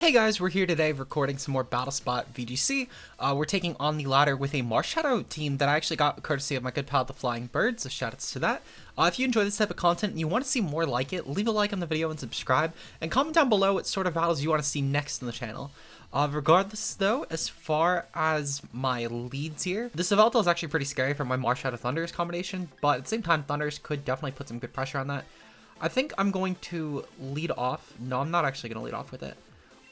Hey guys, we're here today recording some more BattleSpot VGC. We're taking on the ladder with a Marshadow team that I actually got courtesy of my good pal the Flying Bird, so shoutouts to that. If you enjoy this type of content and you want to see more like it, leave a like on the video and subscribe, and comment down below what sort of battles you want to see next on the channel. Regardless though, as far as my leads here, this Yveltal is actually pretty scary for my Marshadow Thundurus combination, but at the same time Thundurus could definitely put some good pressure on that. I think I'm going to lead off. No, I'm not actually going to lead off with it.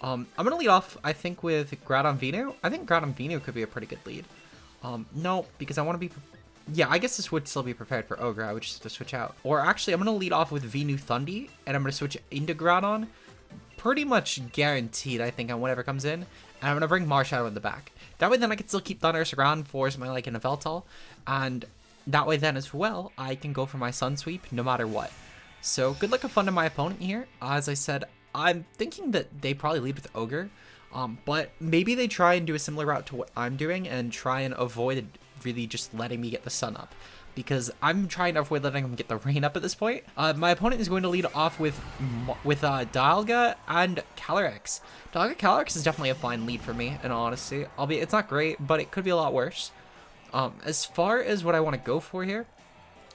I'm going to lead off, I think, with Groudon Venu. I think Groudon Venu could be a pretty good lead. No, because I want to be... Yeah, I guess this would still be prepared for Ogre. I would just have to switch out. Or actually, I'm going to lead off with Venu Thundy, and I'm going to switch into Groudon. Pretty much guaranteed, I think, on whatever comes in. And I'm going to bring Marshadow in the back. That way, then, I can still keep Thundurus around for something like an Yveltal. And that way, then, as well, I can go for my Sun Sweep no matter what. So, good luck and fun to my opponent here. As I said, I'm thinking that they probably lead with Ogre, but maybe they try and do a similar route to what I'm doing and try and avoid really just letting me get the sun up, because I'm trying to avoid letting them get the rain up at this point. My opponent is going to lead off with Dialga and Calyrex. Dialga Calyrex is definitely a fine lead for me, in all honesty, albeit it's not great, but it could be a lot worse. As far as what I want to go for here,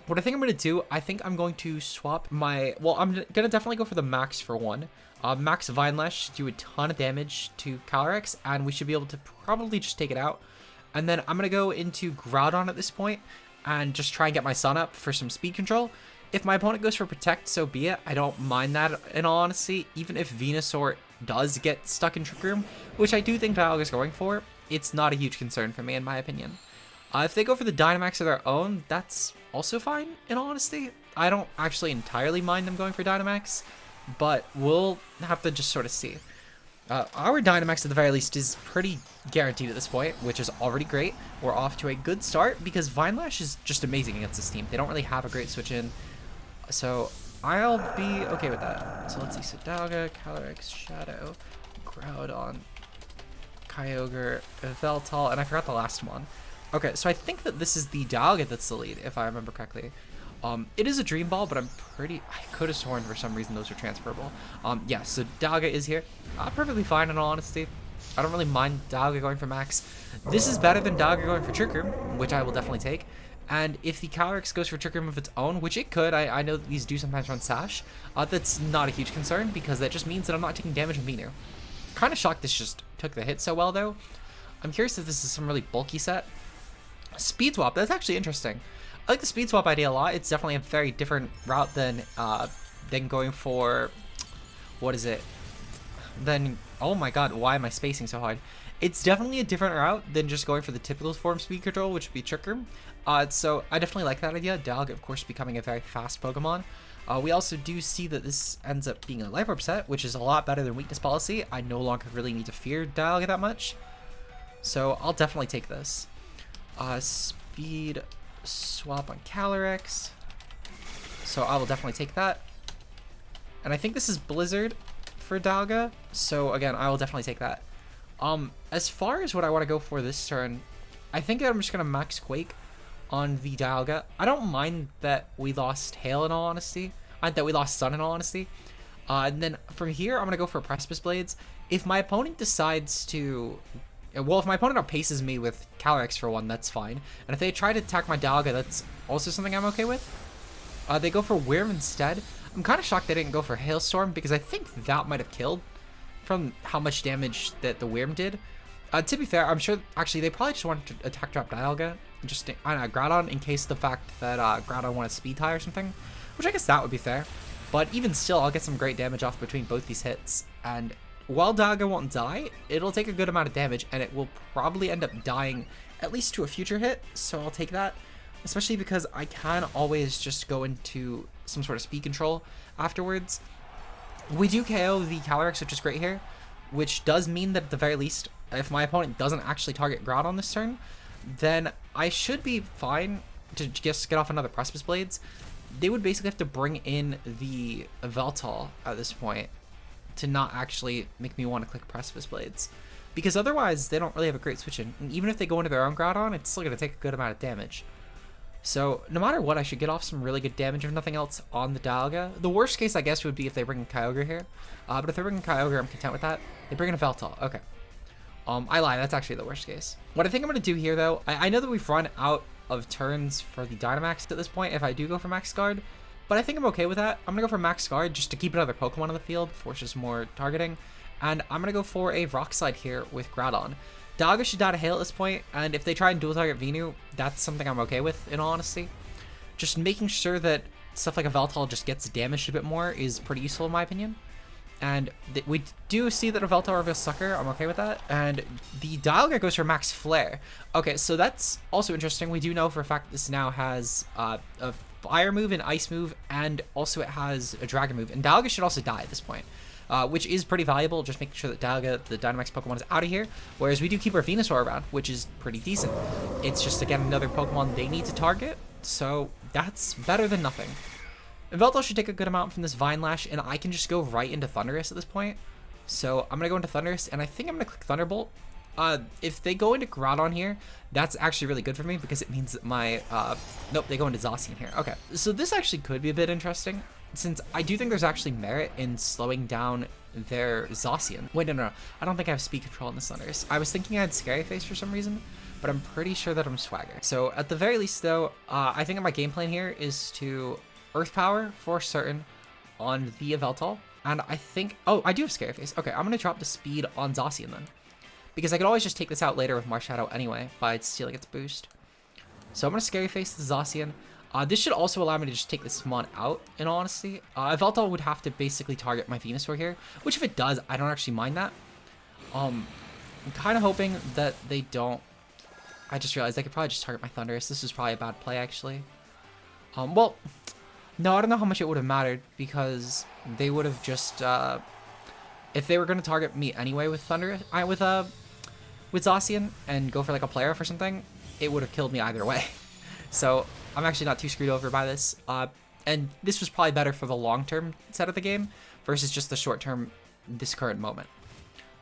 what I think I'm going to do, I think I'm going to swap my... Well, I'm going to definitely go for the Max for one. Max Vine Lash do a ton of damage to Calyrex, and we should be able to probably just take it out. And then I'm going to go into Groudon at this point and just try and get my Sun up for some speed control. If my opponent goes for Protect, so be it. I don't mind that, in all honesty. Even if Venusaur does get stuck in Trick Room, which I do think Dialga is going for, it's not a huge concern for me, in my opinion. If they go for the Dynamax of their own, that's also fine, in all honesty. I don't actually entirely mind them going for Dynamax, but we'll have to just sort of see. Our Dynamax, at the very least, is pretty guaranteed at this point, which is already great. We're off to a good start, because Vine Lash is just amazing against this team. They don't really have a great switch in, so I'll be okay with that. So let's see, so Dialga, Calyrex, Shadow, Groudon, Kyogre, Yveltal, and I forgot the last one. Okay, so I think that this is the Dialga that's the lead, if I remember correctly. It is a Dream Ball, but I could have sworn for some reason those are transferable. Yeah, so Dialga is here. Perfectly fine, in all honesty. I don't really mind Dialga going for Max. This is better than Dialga going for Trick Room, which I will definitely take. And if the Calyrex goes for Trick Room of its own, which it could, I know that these do sometimes run Sash, that's not a huge concern, because that just means that I'm not taking damage from Venu. Kind of shocked this just took the hit so well, though. I'm curious if this is some really bulky set. Speed Swap, that's actually interesting. I like the Speed Swap idea a lot. It's definitely a very different route than going for, what is it? Oh my god, why am I spacing so hard? It's definitely a different route than just going for the typical form speed control, which would be Trick Room. So I definitely like that idea. Dialga, of course, becoming a very fast Pokemon. We also do see that this ends up being a Life Orb set, which is a lot better than Weakness Policy. I no longer really need to fear Dialga that much. So I'll definitely take this. Speed Swap on Calyrex. So I will definitely take that. And I think this is Blizzard for Dialga. So again, I will definitely take that. As far as what I want to go for this turn, I think I'm just going to Max Quake on the Dialga. I don't mind that we lost Hail, in all honesty. That we lost Sun, in all honesty. And then from here, I'm going to go for Precipice Blades. If my opponent decides to... Well, if my opponent outpaces me with Calyrex for one, that's fine. And if they try to attack my Dialga, that's also something I'm okay with. They go for Wyrm instead. I'm kind of shocked they didn't go for Hailstorm, because I think that might have killed from how much damage that the Wyrm did. To be fair, I'm sure, actually, they probably just wanted to attack drop Dialga, just, I don't know, Groudon, in case the fact that Groudon wanted Speed Tie or something, which I guess that would be fair. But even still, I'll get some great damage off between both these hits, and while Dialga won't die, it'll take a good amount of damage, and it will probably end up dying at least to a future hit, so I'll take that. Especially because I can always just go into some sort of speed control afterwards. We do KO the Calyrex, which is great here, which does mean that at the very least, if my opponent doesn't actually target Groudon this turn, then I should be fine to just get off another Precipice Blades. They would basically have to bring in the Yveltal at this point to not actually make me want to click Precipice Blades, because otherwise they don't really have a great switch in, and even if they go into their own Groudon, it's still going to take a good amount of damage. So no matter what, I should get off some really good damage, if nothing else, on the Dialga. The worst case, I guess, would be if they bring in Kyogre here. But if they bring in Kyogre, I'm content with that. They bring in a Veltal. Okay. I lied. That's actually the worst case. What I think I'm going to do here, though, I know that we've run out of turns for the Dynamax at this point if I do go for Max Guard. But I think I'm okay with that. I'm going to go for Max Guard just to keep another Pokemon on the field, forces more targeting. And I'm going to go for a Rock Slide here with Groudon. Dialga should die to Hail at this point, and if they try and dual target Venu, that's something I'm okay with, in all honesty. Just making sure that stuff like a Veltal just gets damaged a bit more is pretty useful in my opinion. And we do see that a Veltal reveals Sucker, I'm okay with that. And the Dialga goes for Max Flare. Okay, so that's also interesting. We do know for a fact this now has a Fire move, an Ice move, and also it has a Dragon move. And Dialga should also die at this point. Which is pretty valuable, just making sure that Dialga, the Dynamax Pokemon, is out of here. Whereas we do keep our Venusaur around, which is pretty decent. It's just, again, another Pokemon they need to target, so that's better than nothing. Veltal should take a good amount from this Vine Lash, and I can just go right into Thundurus at this point. So I'm going to go into Thundurus, and I think I'm going to click Thunderbolt. If they go into Groudon here, that's actually really good for me, because it means that my... nope, they go into Zacian here. Okay, so this actually could be a bit interesting, since I do think there's actually merit in slowing down their Zacian. Wait, no. I don't think I have speed control in the Thundurus. I was thinking I had Scary Face for some reason, but I'm pretty sure that I'm Swagger. So at the very least, though, I think that my game plan here is to Earth Power for certain on the Veltal. And I think... Oh, I do have Scary Face. Okay, I'm going to drop the speed on Zacian then, because I could always just take this out later with Marshadow anyway by stealing its boost. So I'm going to Scary Face the Zacian. This should also allow me to just take this Mon out, in all honesty. Veltal would have to basically target my Venusaur here, which if it does, I don't actually mind that. I'm kind of hoping that they don't... I just realized I could probably just target my Thundurus. This is probably a bad play, actually. Well, no, I don't know how much it would have mattered, because they would have just... if they were going to target me anyway with Thundurus, with Zacian, and go for like a Play Rough or something, it would have killed me either way. So I'm actually not too screwed over by this. And this was probably better for the long-term set of the game versus just the short-term, this current moment.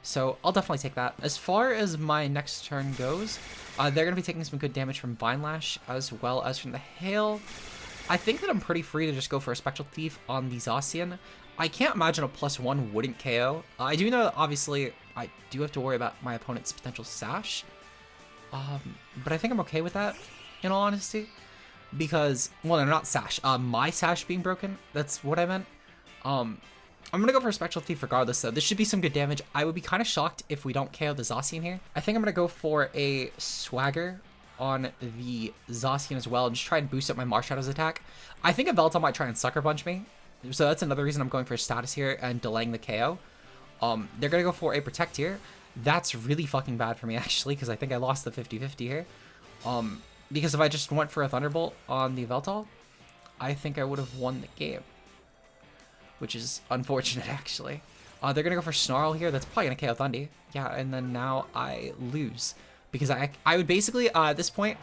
So I'll definitely take that. As far as my next turn goes, they're going to be taking some good damage from Vine Lash as well as from the Hail. I think that I'm pretty free to just go for a Spectral Thief on the Zacian. I can't imagine a +1 wouldn't KO. I do know that obviously I do have to worry about my opponent's potential Sash. But I think I'm okay with that, in all honesty. Because, well, no, not Sash. My Sash being broken. That's what I meant. I'm going to go for a Spectral Thief regardless, though. This should be some good damage. I would be kind of shocked if we don't KO the Zacian here. I think I'm going to go for a Swagger on the Zacian as well and just try and boost up my Marshadow's attack. I think a Veltal might try and Sucker Punch me. So that's another reason I'm going for a status here and delaying the KO. They're going to go for a Protect here. That's really fucking bad for me, actually, because I think I lost the 50-50 here. Because if I just went for a Thunderbolt on the Veltal, I think I would have won the game. Which is unfortunate, actually. They're going to go for Snarl here. That's probably going to KO Thundy. Yeah, and then now I lose. Because I would basically, at this point,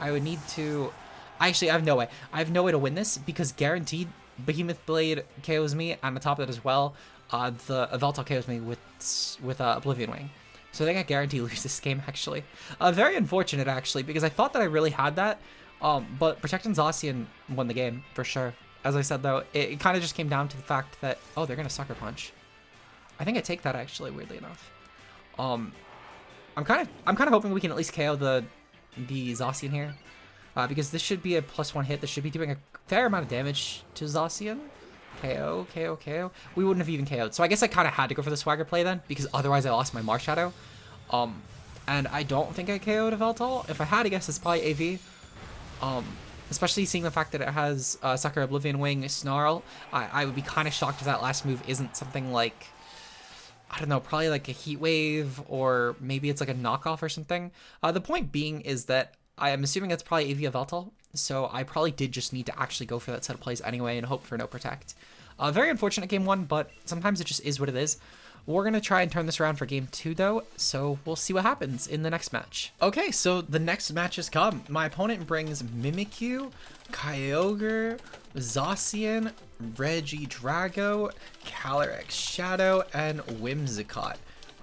I would need to... Actually, I have no way. I have no way to win this because guaranteed Behemoth Blade KOs me. And on top of that as well, the Veltal KOs me with Oblivion Wing. So I think I guarantee lose this game, actually. Very unfortunate, actually, because I thought that I really had that. But Protecting Zacian won the game, for sure. As I said, though, it kind of just came down to the fact that... Oh, they're going to Sucker Punch. I think I take that, actually, weirdly enough. I'm kind of hoping we can at least KO the Zacian here. Because this should be a +1 hit. This should be doing a fair amount of damage to Zacian. KO, KO, KO. We wouldn't have even KO'd. So I guess I kind of had to go for the Swagger play then, because otherwise I lost my Marshadow. And I don't think I KO'd a Veltal. If I had to guess, it's probably AV. Especially seeing the fact that it has Sucker, Oblivion Wing, Snarl. I would be kind of shocked if that last move isn't something like... I don't know, probably like a Heat Wave, or maybe it's like a knockoff or something. The point being is that I am assuming it's probably AV Veltal, so I probably did just need to actually go for that set of plays anyway and hope for no Protect. Very unfortunate game 1, but sometimes it just is what it is. We're going to try and turn this around for game 2, though, so we'll see what happens in the next match. Okay, so the next match has come. My opponent brings Mimikyu, Kyogre, Zacian, Regidrago, Calyrex Shadow, and Whimsicott.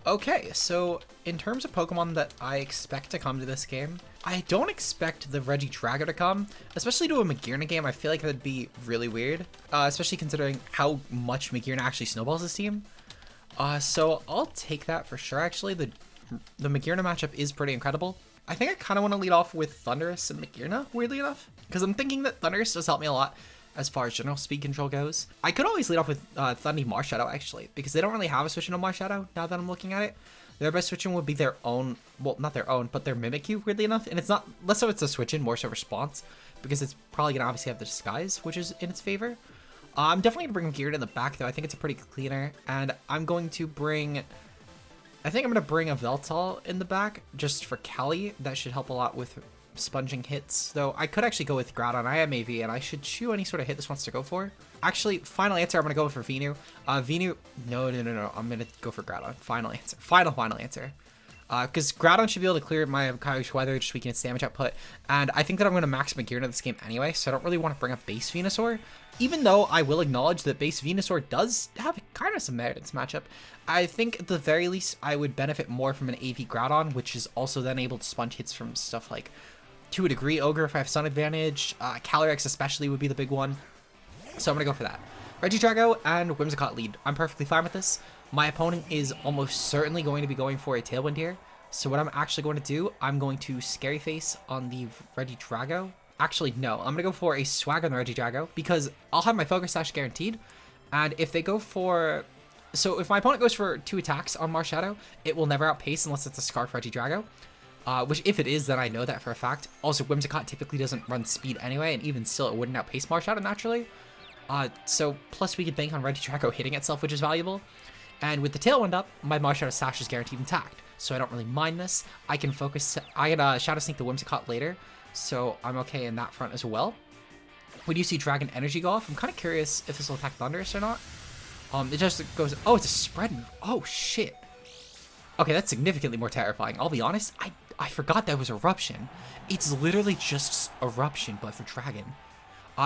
Okay, so in terms of Pokemon that I expect to come to this game, I don't expect the Regidrago to come, especially to a Magearna game. I feel like that'd be really weird, especially considering how much Magearna actually snowballs this team. So I'll take that for sure. Actually, the Magearna matchup is pretty incredible. I think I kind of want to lead off with Thundurus and Magearna, weirdly enough, because I'm thinking that Thundurus does help me a lot as far as general speed control goes. I could always lead off with Thundurus Marshadow, actually, because they don't really have a switch into Marshadow now that I'm looking at it. Their best switch in would be their own, well, not their own, but their Mimikyu, weirdly enough. And it's not, less so it's a switch in, more so response, because it's probably going to obviously have the Disguise, which is in its favor. I'm definitely going to bring Magearna in the back, though. I think it's a pretty cleaner, and I'm going to bring... I think I'm going to bring a Veltal in the back, just for Cali. That should help a lot with sponging hits, though I could actually go with Groudon. I am AV, and I should chew any sort of hit this wants to go for. Actually, final answer, I'm going to go for Venu. Venu, no, I'm going to go for Groudon. Final answer. Final answer. Because Groudon should be able to clear my Kyogre Weather, just weaken its damage output, and I think that I'm going to max Magearna this game anyway, so I don't really want to bring up base Venusaur, even though I will acknowledge that base Venusaur does have kind of some merit in this matchup. I think at the very least I would benefit more from an AV Groudon, which is also then able to sponge hits from stuff like, to a degree, Ogre if I have Sun Advantage, Calyrex especially would be the big one, so I'm going to go for that. Regidrago and Whimsicott lead. I'm perfectly fine with this. My opponent is almost certainly going to be going for a Tailwind here. So what I'm actually going to do, I'm going to Scary Face on the Regidrago. Actually, no. I'm going to go for a Swagger on the Regidrago because I'll have my Focus Sash guaranteed. And if they go for... So if my opponent goes for 2 attacks on Marshadow, it will never outpace unless it's a Scarf Regidrago. Which if it is, then I know that for a fact. Also, Whimsicott typically doesn't run speed anyway, and even still, it wouldn't outpace Marshadow naturally. So plus we could bank on Regidrago hitting itself, which is valuable. And with the Tailwind up, my Marshadow Sash is guaranteed intact, so I don't really mind this. I can focus, I can Shadow Sneak the Whimsicott later, so I'm okay in that front as well. We do see Dragon Energy go off. I'm kind of curious if this will attack Thundurus or not. It just goes, oh, it's a spread move. Oh, shit. Okay, that's significantly more terrifying. I'll be honest, I forgot that was Eruption. It's literally just Eruption, but for Dragon.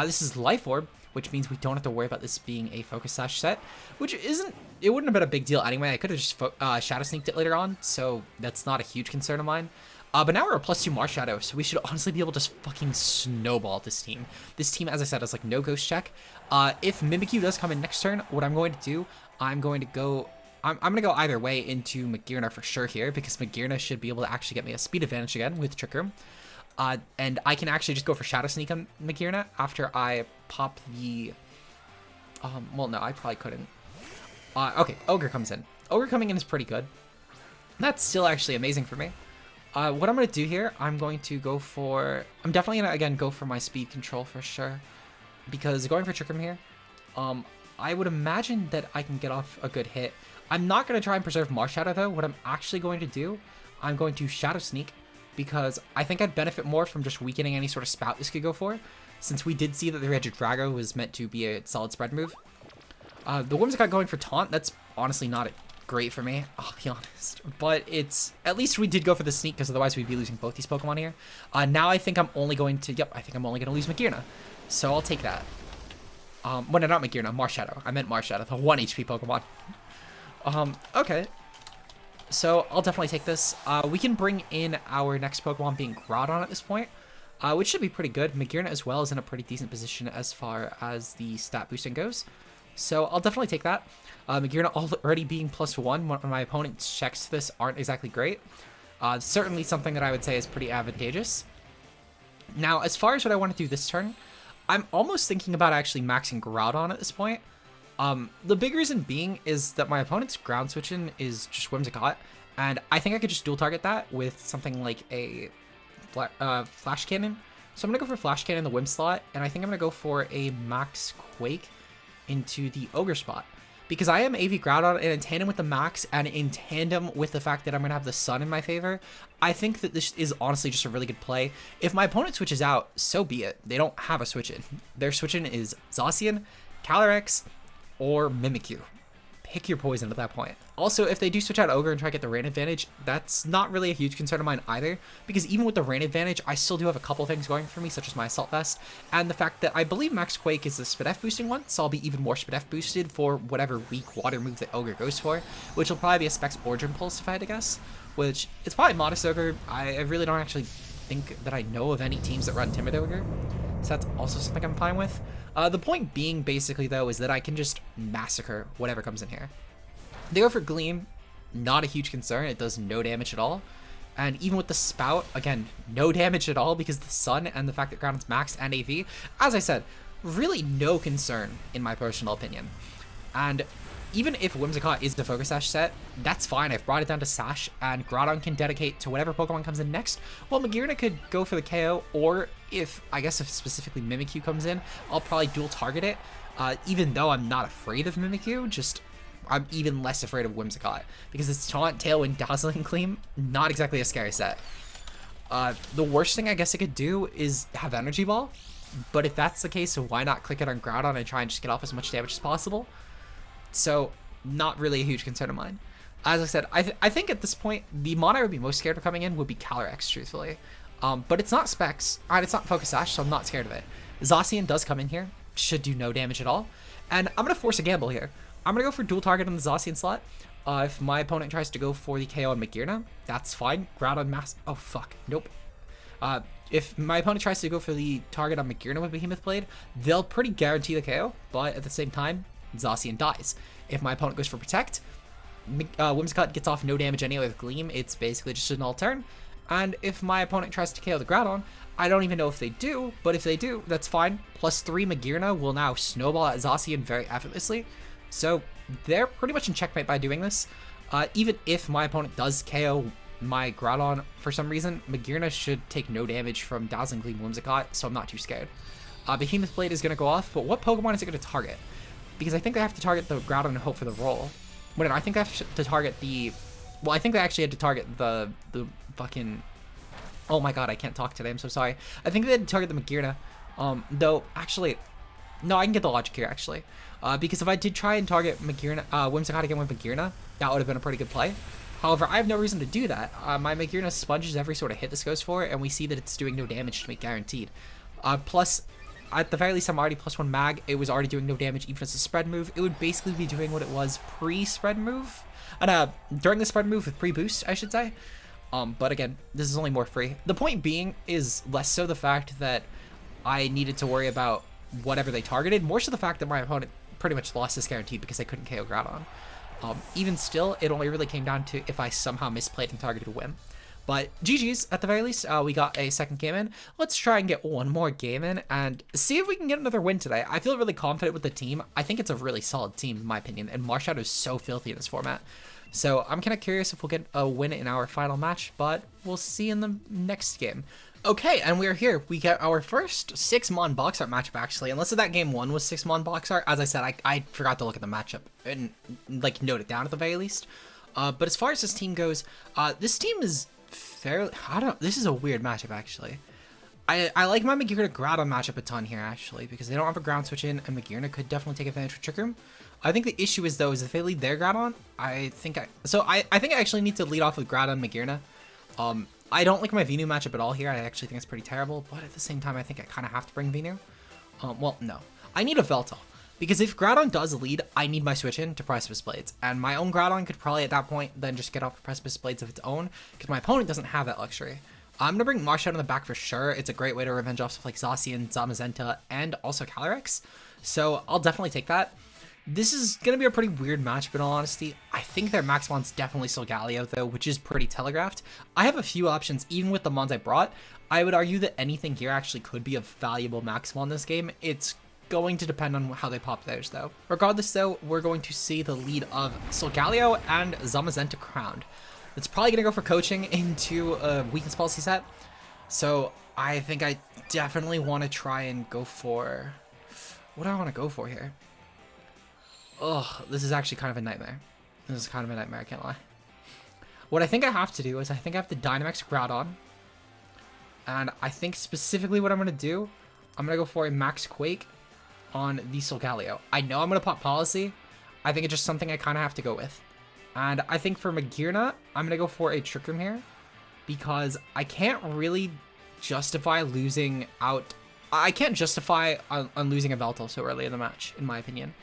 This is Life Orb, which means we don't have to worry about this being a Focus Sash set, which isn't, it wouldn't have been a big deal anyway. I could have just Shadow Sneaked it later on, so that's not a huge concern of mine. But now we're a +2 Marshadow, so we should honestly be able to just fucking snowball this team. This team, as I said, is like no Ghost Check. If Mimikyu does come in next turn, what I'm going to do, I'm going to go either way into Magearna for sure here, because Magearna should be able to actually get me a speed advantage again with Trick Room. And I can actually just go for Shadow Sneak on Magearna after I pop the... well, no, I probably couldn't. Okay, Ogre comes in. Ogre coming in is pretty good. That's still actually amazing for me. What I'm going to do here, I'm going to go for... I'm definitely going to, again, go for my speed control for sure. Because going for Trick Room here, I would imagine that I can get off a good hit. I'm not going to try and preserve Marshadow, though. What I'm actually going to do, I'm going to Shadow Sneak, because I think I'd benefit more from just weakening any sort of spout this could go for, since we did see that the Regidrago was meant to be a solid spread move. The Whimsicott going for Taunt, that's honestly not great for me, I'll be honest. But it's, at least we did go for the Sneak, because otherwise we'd be losing both these Pokemon here. Now I think I'm only going to, I think I'm only going to lose Magearna. So I'll take that. Well, no, not Magearna, Marshadow. I meant Marshadow, the 1 HP Pokemon. Okay. So I'll definitely take this. We can bring in our next Pokemon being Groudon at this point, which should be pretty good. Magearna as well is in a pretty decent position as far as the stat boosting goes. So I'll definitely take that. Magearna already being +1 when my opponent's checks to this aren't exactly great. Certainly something that I would say is pretty advantageous. Now, as far as what I want to do this turn, I'm almost thinking about actually maxing Groudon at this point. The big reason being is that my opponent's ground switching is just Whimsicott, and I think I could just dual target that with something like a Flash Cannon. So I'm going to go for Flash Cannon in the Whim slot, and I think I'm going to go for a Max Quake into the Ogre spot. Because I am AV Groudon, and in tandem with the Max, and in tandem with the fact that I'm going to have the Sun in my favor, I think that this is honestly just a really good play. If my opponent switches out, so be it. They don't have a switch-in. Their switch-in is Zacian, Calyrex, or Mimikyu. pick your poison at that point. Also, if they do switch out Ogre and try to get the rain advantage, that's not really a huge concern of mine either, because even with the rain advantage, I still do have a couple things going for me, such as my Assault Vest, and the fact that I believe Max Quake is the Spadef boosting one, so I'll be even more Spadef boosted for whatever weak water move that Ogre goes for, which will probably be a Specs Origin Pulse if I had to guess, which it's probably modest Ogre. I really don't actually think that I know of any teams that run Timid Ogre, so that's also something I'm fine with. The point being, basically, though, is that I can just massacre whatever comes in here. They go for Gleam, not a huge concern. It does no damage at all. And even with the Spout, again, no damage at all because the Sun and the fact that Groudon's maxed and AV, as I said, really no concern in my personal opinion. And even if Whimsicott is the Focus Sash set, that's fine. I've brought it down to Sash, and Groudon can dedicate to whatever Pokemon comes in next. Well, Magearna could go for the KO, or if specifically Mimikyu comes in, I'll probably dual target it. Even though I'm not afraid of Mimikyu, just I'm even less afraid of Whimsicott, because it's Taunt, Tailwind, Dazzling Gleam, not exactly a scary set. The worst thing I guess I could do is have Energy Ball, but if that's the case, why not click it on Groudon and try and just get off as much damage as possible? So, not really a huge concern of mine. As I said, I think at this point, the mon I would be most scared of coming in would be Calyrex, truthfully. But it's not Specs, and it's not Focus Sash, so I'm not scared of it. Zacian does come in here, should do no damage at all. And I'm going to force a gamble here. I'm going to go for dual target on the Zacian slot. If my opponent tries to go for the KO on Magearna, that's fine. Groudon Mass... Oh, fuck. Nope. If my opponent tries to go for the target on Magearna with Behemoth Blade, they'll pretty guarantee the KO, but at the same time, Zacian dies. If my opponent goes for Protect, Whimsicott gets off no damage anyway with Gleam. It's basically just a null turn. And if my opponent tries to KO the Groudon, I don't even know if they do, but if they do, that's fine. +3 Magearna will now snowball at Zacian very effortlessly. So they're pretty much in checkmate by doing this. Even if my opponent does KO my Groudon for some reason, Magearna should take no damage from Dazzling Gleam Whimsicott, so I'm not too scared. Behemoth Blade is going to go off, but what Pokemon is it going to target? Because I think they have to target the Groudon and hope for the roll. Wait, I think they have to target the... Well, I think they actually had to target the fucking... Oh my god, I can't talk today, I'm so sorry. I think they had to target the Magearna. Though, actually... No, I can get the logic here, actually. Because if I did try and target Magearna, Whimsicott again with Magearna, that would have been a pretty good play. However, I have no reason to do that. My Magearna sponges every sort of hit this goes for, and we see that it's doing no damage to me, guaranteed. Plus... At the very least, I'm already +1 mag. It was already doing no damage even as a spread move. It would basically be doing what it was pre-spread move. And during the spread move with pre-boost, I should say. But again, this is only more free. The point being is less so the fact that I needed to worry about whatever they targeted, more so the fact that my opponent pretty much lost this guaranteed because they couldn't KO Groudon. Even still, it only really came down to if I somehow misplayed and targeted Whim. But GG's, at the very least, we got a second game in. Let's try and get one more game in and see if we can get another win today. I feel really confident with the team. I think it's a really solid team, in my opinion, and Marshadow is so filthy in this format. So I'm kind of curious if we'll get a win in our final match, but we'll see in the next game. Okay, and we're here. We get our first 6-mon box art matchup, actually. Unless that game 1 was 6-mon box art. As I said, I forgot to look at the matchup and, like, note it down at the very least. But as far as this team goes, this team is... fairly, this is a weird matchup, actually. I like my Magearna Groudon matchup a ton here, actually, because they don't have a ground switch in, and Magearna could definitely take advantage of Trick Room. I think the issue is, though, is if they lead their Groudon, I think I actually need to lead off with Groudon Magearna. I don't like my Venu matchup at all here. I actually think it's pretty terrible, but at the same time, I think I kind of have to bring Venu. Well, no. I need a Veltal. Because if Groudon does lead, I need my switch in to Precipice Blades. And my own Groudon could probably at that point then just get off of Precipice Blades of its own, because my opponent doesn't have that luxury. I'm going to bring Marshadow in the back for sure. It's a great way to revenge off stuff like Zacian, Zamazenta, and also Calyrex. So I'll definitely take that. This is going to be a pretty weird matchup in all honesty. I think their Maxmon's definitely Solgaleo though, which is pretty telegraphed. I have a few options even with the Mons I brought. I would argue that anything here actually could be a valuable Maxmon in this game. It's going to depend on how they pop theirs though. Regardless though, we're going to see the lead of Solgaleo and Zamazenta crowned. It's probably going to go for coaching into a weakness policy set. So I think I definitely want to try and go for... What do I want to go for here? Oh, this is actually kind of a nightmare. This is kind of a nightmare, I can't lie. What I think I have to do is I think I have to Dynamax Groudon. And I think specifically what I'm going to do, I'm going to go for a Max Quake on the Solgaleo. I know I'm going to pop Policy. I think it's just something I kind of have to go with. And I think for Magearna, I'm going to go for a Trick Room here because I can't really justify losing out. I can't justify on losing a Veltal so early in the match, in my opinion,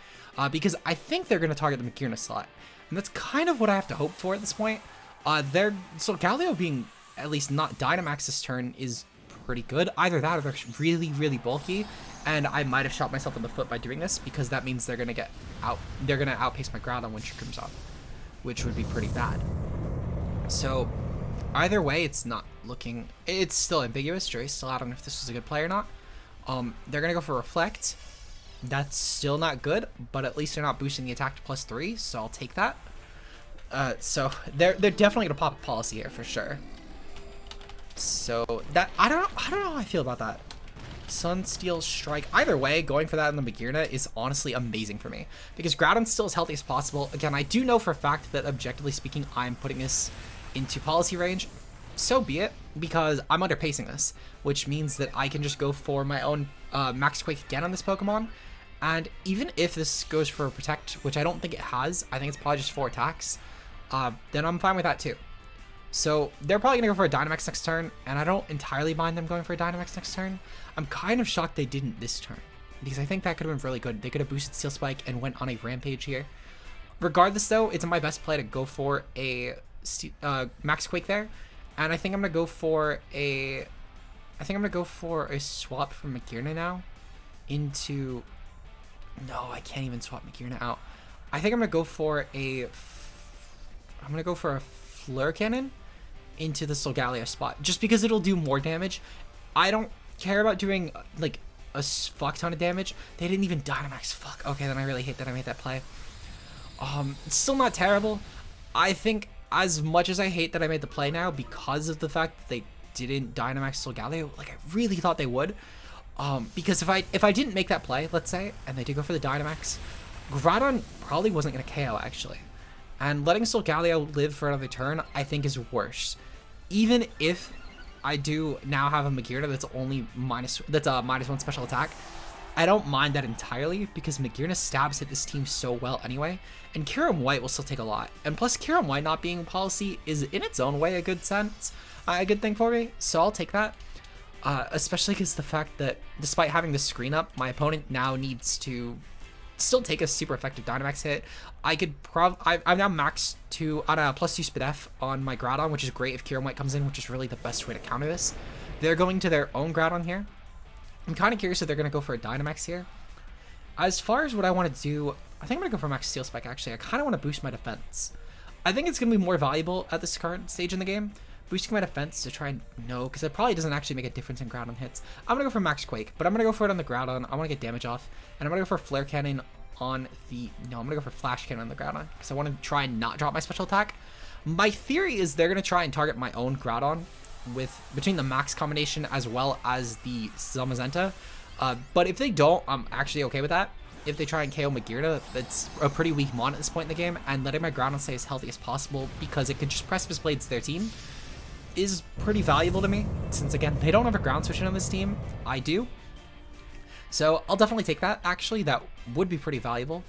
because I think they're going to target the Magearna slot. And that's kind of what I have to hope for at this point. So Galio being at least not Dynamax this turn is pretty good. Either that or they're really, really bulky. And I might have shot myself in the foot by doing this because that means they're going to get out. They're going to outpace my Groudon when Trick Room's up, which would be pretty bad. So either way, it's not looking, it's still ambiguous. Dre's still, I don't know if this was a good play or not. They're going to go for Reflect. That's still not good, but at least they're not boosting the attack to +3, so I'll take that. So they're definitely going to pop a policy here for sure. So that, I don't know how I feel about that. Sun, Steel, Strike. Either way, going for that in the Magearna is honestly amazing for me because Groudon's still as healthy as possible. Again, I do know for a fact that objectively speaking, I'm putting this into policy range. So be it, because I'm underpacing this, which means that I can just go for my own Max Quake again on this Pokemon. And even if this goes for a Protect, which I don't think it has, I think it's probably just 4 attacks, then I'm fine with that too. So they're probably going to go for a Dynamax next turn, and I don't entirely mind them going for a Dynamax next turn. I'm kind of shocked they didn't this turn, because I think that could have been really good. They could have boosted Steel Spike and went on a Rampage here. Regardless though, it's my best play to go for a Max Quake there, and I think I'm going to go for a swap from Magearna now into, no, I can't even swap Magearna out. I think I'm going to go for a Flare Cannon into the Solgaleo spot, just because it'll do more damage. I don't care about doing like a fuck ton of damage. They didn't even Dynamax. Fuck. Okay, then I really hate that I made that play. It's still not terrible. I think as much as I hate that I made the play now because of the fact that they didn't Dynamax Solgaleo, like I really thought they would. Because if I didn't make that play, let's say, and they did go for the Dynamax, Groudon probably wasn't going to KO actually. And letting Solgaleo live for another turn, I think, is worse. Even if I do now have a Magearna that's only -1 special attack, I don't mind that entirely because Magearna stabs hit this team so well anyway, and Kyurem White will still take a lot. And plus, Kyurem White not being policy is in its own way a good thing for me, so I'll take that. Especially because the fact that despite having the screen up, my opponent now needs to still take a super effective Dynamax hit. I'm now maxed to on a +2 Speed F on my Groudon, which is great if Kyurem White comes in, which is really the best way to counter this. They're going to their own Groudon here. I'm kind of curious if they're going to go for a Dynamax here. As far as what I want to do, I think I'm going to go for Max Steel Spike actually. I kind of want to boost my defense. I think it's going to be more valuable at this current stage in the game, boosting my defense to try and because it probably doesn't actually make a difference in Groudon hits. I'm going to go for Max Quake, but I'm going to go for it on the Groudon. I want to get damage off, and I'm going to go for Flare Cannon on the, no, I'm going to go for Flash Cannon on the Groudon because I want to try and not drop my special attack. My theory is they're going to try and target my own Groudon between the Max combination as well as the Zamazenta. But if they don't, I'm actually okay with that. If they try and KO Magearna, that's a pretty weak mon at this point in the game, and letting my Groudon stay as healthy as possible because it could just Precipice Blades their team is pretty valuable to me, since again, they don't have a ground switch on this team. I do. So I'll definitely take that. Actually, that would be pretty valuable.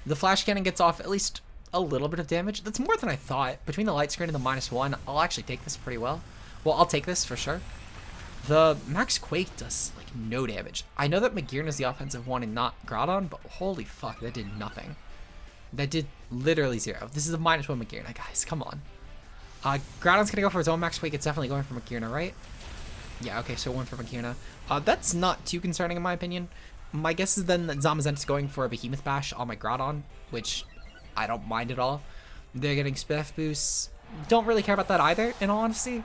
The Flash Cannon gets off at least a little bit of damage. That's more than I thought. Between the Light Screen and the -1, I'll actually take this pretty well. Well, I'll take this for sure. The Max Quake does like no damage. I know that Magearna is the offensive one and not Groudon, but holy fuck, that did nothing. That did literally 0. This is a -1 Magearna, guys. Come on. Groudon's gonna go for his own Max Quake. It's definitely going for Magearna, right? Yeah, okay, so 1 for Magearna. That's not too concerning in my opinion. My guess is then that Zamazenta's going for a Behemoth Bash on my Groudon, which I don't mind at all. They're getting Speed F boosts. Don't really care about that either, in all honesty.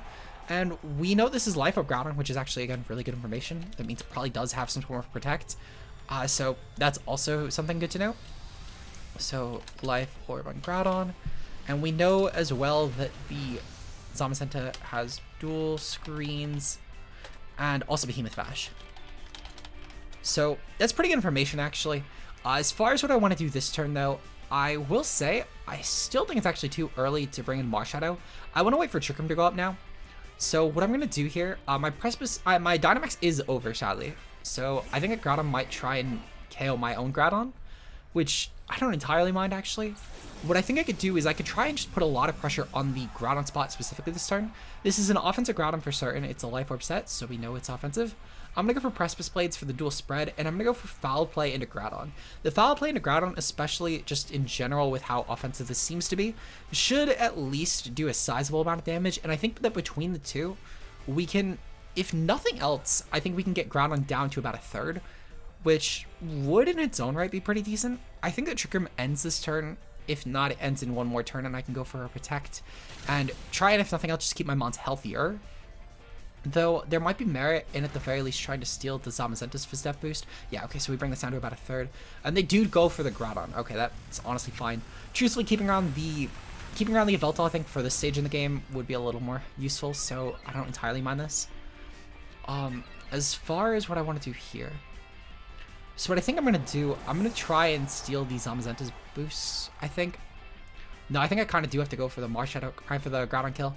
And we know this is Life Orb Groudon, which is actually, again, really good information. That means it probably does have some form of Protect. So that's also something good to know. So Life Orb on Groudon. And we know as well that the Zamazenta has dual screens and also Behemoth Bash. So that's pretty good information, actually. As far as what I want to do this turn, though, I will say I still think it's actually too early to bring in Marshadow. I want to wait for Trick Room to go up now. So what I'm going to do here, my Dynamax is over, sadly. So I think a Groudon might try and KO my own Groudon, which I don't entirely mind, actually. What I think I could do is I could try and just put a lot of pressure on the Groudon spot specifically this turn. This is an offensive Groudon for certain. It's a Life Orb set, so we know it's offensive. I'm going to go for Precipice Blades for the dual spread, and I'm going to go for Foul Play into Groudon. The Foul Play into Groudon, especially just in general with how offensive this seems to be, should at least do a sizable amount of damage, and I think that between the two, we can, if nothing else, I think we can get Groudon down to about a third, which would in its own right be pretty decent. I think that Trick Room ends this turn. If not, it ends in one more turn, and I can go for a Protect and try and, if nothing else, just keep my mons healthier. Though there might be merit in, at the very least, trying to steal the Zamazenta's Fizdef boost. Yeah, okay, so we bring this down to about a third. And they do go for the Groudon. Okay, that's honestly fine. Truthfully, keeping around the Yveltal, I think, for this stage in the game would be a little more useful, so I don't entirely mind this. As far as what I want to do here. So what I think I'm going to do, I'm going to try and steal the Zamazenta's boosts, I think. No, I think I kind of do have to go for the Marshadow, for the Groudon kill.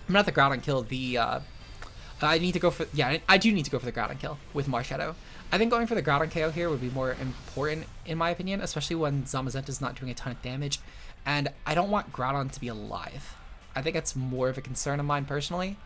Not the Groudon kill, I need to go for, yeah, I do need to go for the Groudon kill with Marshadow. I think going for the Groudon KO here would be more important, in my opinion, especially when Zamazenta's not doing a ton of damage, and I don't want Groudon to be alive. I think that's more of a concern of mine personally.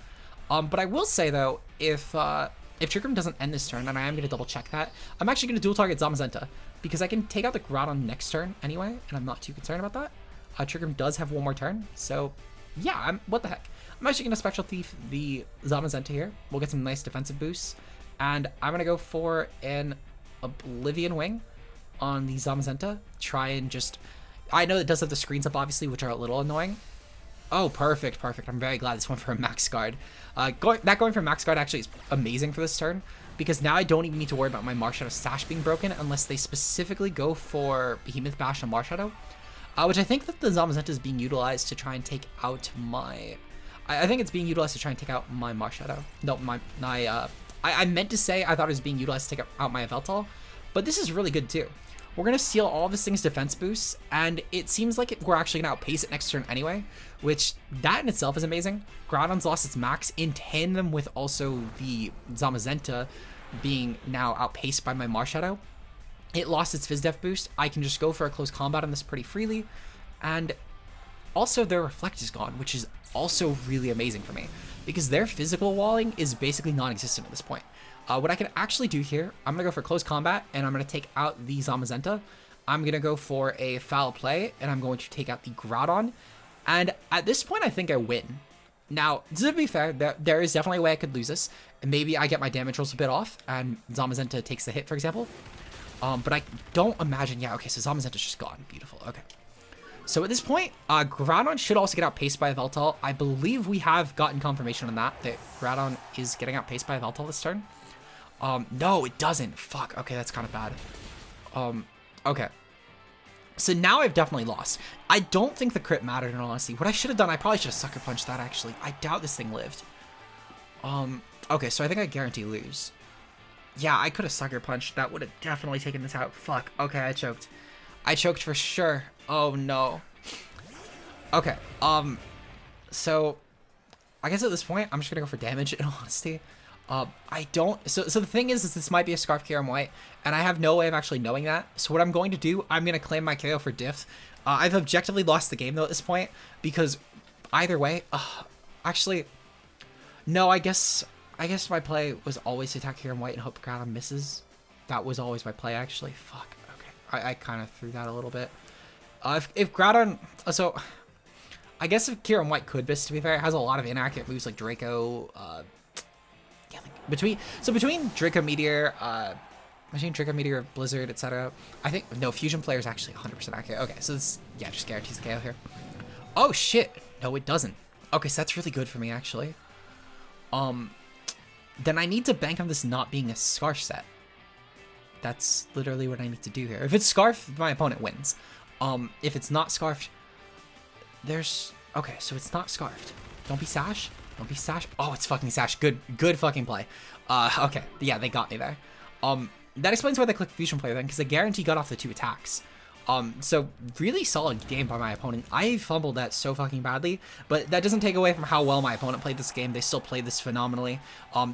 But I will say, though, if Trick Room doesn't end this turn, and I am going to double check that, I'm actually going to dual target Zamazenta, because I can take out the Groudon next turn anyway, and I'm not too concerned about that. Trick Room does have one more turn, so yeah, what the heck. I'm actually going to Spectral Thief the Zamazenta here. We'll get some nice defensive boosts. And I'm going to go for an Oblivion Wing on the Zamazenta. Try and just... I know it does have the screens up, obviously, which are a little annoying. Oh, perfect, perfect. I'm very glad this went for a Max Guard. Going for Max Guard actually is amazing for this turn, because now I don't even need to worry about my Marshadow Sash being broken unless they specifically go for Behemoth Bash and Marshadow. Which I think that the Zamazenta is being utilized to try and take out my... I think it's being utilized to try and take out my Marshadow. No, I meant to say I thought it was being utilized to take out my Yveltal, but this is really good too. We're going to steal all of this thing's defense boosts, and it seems like we're actually going to outpace it next turn anyway, which that in itself is amazing. Groudon's lost its max in tandem with also the Zamazenta being now outpaced by my Marshadow. It lost its Fizdef boost. I can just go for a close combat on this pretty freely, and also their Reflect is gone, which is also really amazing for me, because their physical walling is basically non-existent at this point. What I can actually do here, I'm going to go for close combat, and I'm going to take out the Zamazenta. I'm going to go for a Foul Play, and I'm going to take out the Groudon. And at this point, I think I win. Now, to be fair, there is definitely a way I could lose this. And maybe I get my damage rolls a bit off, and Zamazenta takes the hit, for example. But I don't imagine... Yeah, okay, so Zamazenta's just gone. Beautiful. Okay. So at this point, Groudon should also get outpaced by Yveltal. I believe we have gotten confirmation on that Groudon is getting outpaced by Yveltal this turn. No, it doesn't. Fuck. Okay, that's kind of bad. Okay. So now I've definitely lost. I don't think the crit mattered, in all honesty. What I should have done, I probably should have Sucker Punched that, actually. I doubt this thing lived. Okay, so I think I guarantee lose. Yeah, I could have Sucker Punched. That would have definitely taken this out. Fuck. Okay, I choked. I choked for sure. Oh, no. Okay, so I guess at this point, I'm just gonna go for damage, in all honesty. I don't... So the thing is this might be a Scarf KO White, and I have no way of actually knowing that. So what I'm going to do, I'm going to claim my KO for diff. I've objectively lost the game, though, at this point, because either way... actually, no, I guess my play was always to attack KO White and hope Groudon misses. That was always my play, actually. Fuck. Okay. I kind of threw that a little bit. If Groudon... So... I guess if Kieran White could miss, to be fair, it has a lot of inaccurate moves like Draco, yeah, like between Draco Meteor, Blizzard, etc. I think, no, Fusion Player is actually 100% accurate. Okay, so this, yeah, just guarantees the KO here. Oh, shit. No, it doesn't. Okay, so that's really good for me, actually. Then I need to bank on this not being a Scarf set. That's literally what I need to do here. If it's Scarf, my opponent wins. If it's not Scarfed, okay, so it's not Scarfed. Don't be Sash. Don't be Sash. Oh, it's fucking Sash. Good fucking play. Okay, yeah, they got me there. That explains why they clicked Fusion Player then, because the guarantee got off the 2 attacks. So really solid game by my opponent. I fumbled that so fucking badly, but that doesn't take away from how well my opponent played this game. They still played this phenomenally.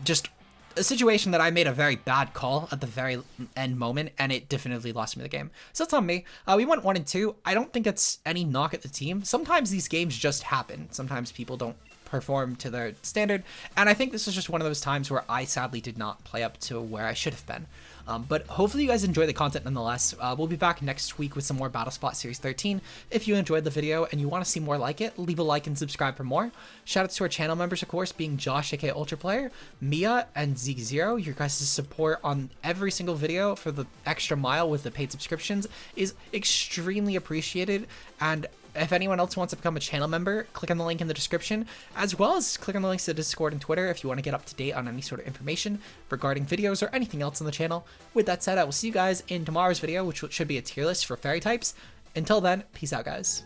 Just a situation that I made a very bad call at the very end moment, and it definitively lost me the game. So that's on me. We went 1-2. I don't think it's any knock at the team. Sometimes these games just happen. Sometimes people don't perform to their standard, and I think this was just one of those times where I sadly did not play up to where I should have been. But hopefully you guys enjoy the content nonetheless. We'll be back next week with some more BattleSpot Series 13. If you enjoyed the video and you want to see more like it, leave a like and subscribe for more. Shoutouts to our channel members, of course, being Josh, aka Ultra Player, Mia, and Zeke0. Your guys' support on every single video for the extra mile with the paid subscriptions is extremely appreciated, and if anyone else wants to become a channel member, click on the link in the description, as well as click on the links to Discord and Twitter if you want to get up to date on any sort of information regarding videos or anything else on the channel. With that said, I will see you guys in tomorrow's video, which should be a tier list for fairy types. Until then, peace out, guys.